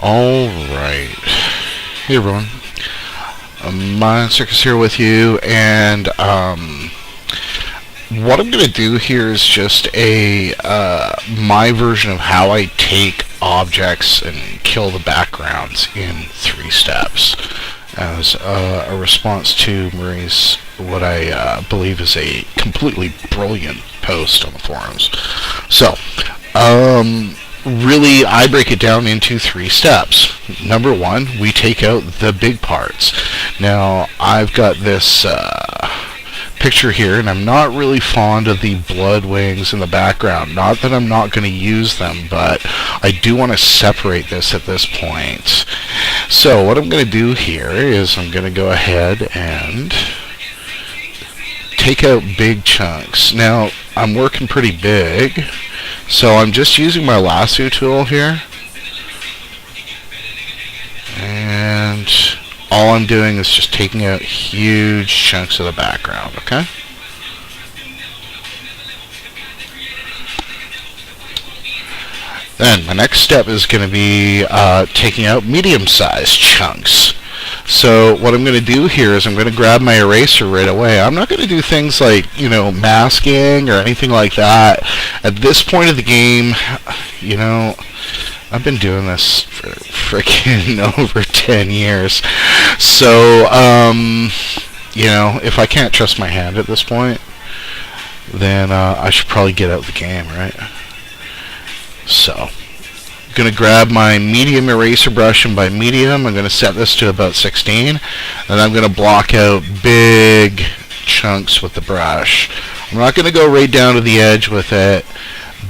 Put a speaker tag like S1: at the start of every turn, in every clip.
S1: Alright. Hey everyone. Mind Circus here with you, and what I'm going to do here is just my version of how I take objects and kill the backgrounds in 3 steps as a response to Marie's, what I believe is a completely brilliant post on the forums. So, really, I break it down into 3 steps. Number 1, we take out the big parts. Now, I've got this picture here, and I'm not really fond of the blood wings in the background. Not that I'm not going to use them, but I do want to separate this at this point. So, what I'm going to do here is I'm going to go ahead and take out big chunks. Now, I'm working pretty big, so I'm just using my lasso tool here, and all I'm doing is just taking out huge chunks of the background, okay? Then my next step is going to be taking out medium-sized chunks. So what I'm going to do here is I'm going to grab my eraser right away. I'm not going to do things like, masking or anything like that. At this point of the game, I've been doing this for freaking over 10 years. So, if I can't trust my hand at this point, then I should probably get out of the game, right? So, I'm going to grab my medium eraser brush, and by medium, I'm going to set this to about 16, and I'm going to block out big chunks with the brush. I'm not going to go right down to the edge with it,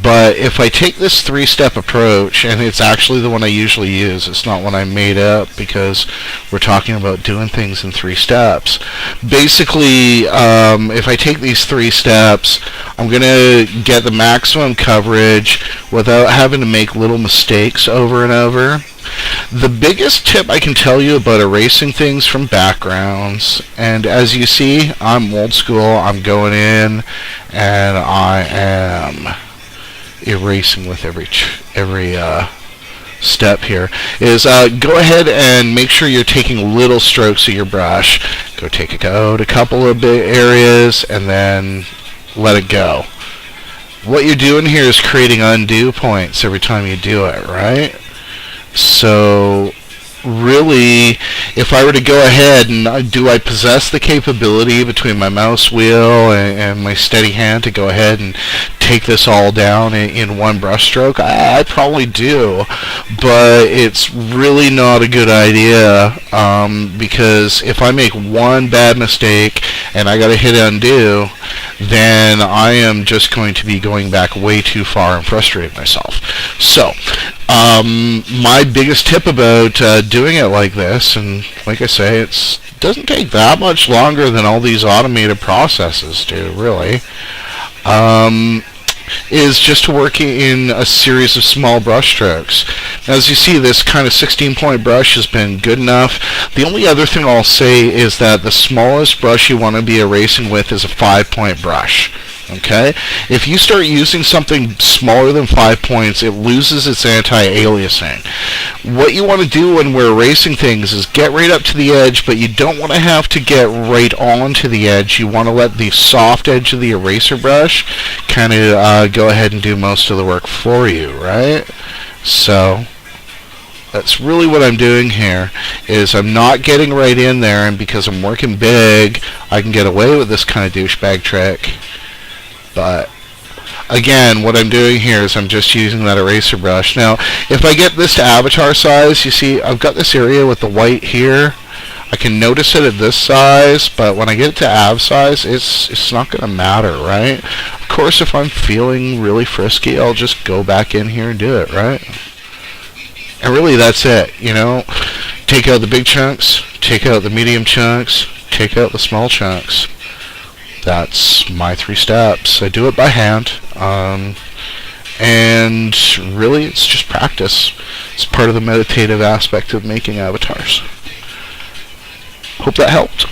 S1: but if I take this 3-step approach, and it's actually the one I usually use, it's not one I made up because we're talking about doing things in 3 steps. Basically, if I take these 3 steps, I'm going to get the maximum coverage without having to make little mistakes over and over. The biggest tip I can tell you about erasing things from backgrounds, and as you see, I'm old school, I'm going in, and I am erasing with every step here, is go ahead and make sure you're taking little strokes of your brush. Take out a couple of big areas and then let it go. What you're doing here is creating undo points every time you do it, right? So really, if I were to go ahead and do I possess the capability between my mouse wheel and my steady hand to go ahead and take this all down in one brush stroke? I probably do, but it's really not a good idea, because if I make one bad mistake and I gotta hit undo, then I am just going to be going back way too far and frustrate myself. So, my biggest tip about doing it like this, and like I say, it doesn't take that much longer than all these automated processes do, really, is just to work in a series of small brush strokes. As you see, this kind of 16-point brush has been good enough. The only other thing I'll say is that the smallest brush you want to be erasing with is a 5-point brush. Okay? If you start using something smaller than 5 points, it loses its anti-aliasing. What you want to do when we're erasing things is get right up to the edge, but you don't want to have to get right onto the edge. You want to let the soft edge of the eraser brush kind of go ahead and do most of the work for you, right? So that's really what I'm doing here, is I'm not getting right in there, and because I'm working big, I can get away with this kind of douchebag trick. But again, what I'm doing here is I'm just using that eraser brush. Now, if I get this to avatar size, you see I've got this area with the white here. I can notice it at this size, but when I get it to av size, it's not going to matter, right? Of course, if I'm feeling really frisky, I'll just go back in here and do it, right? And really, that's it, Take out the big chunks, take out the medium chunks, take out the small chunks. That's my 3 steps. I do it by hand, and really it's just practice. It's part of the meditative aspect of making avatars. Hope that helped.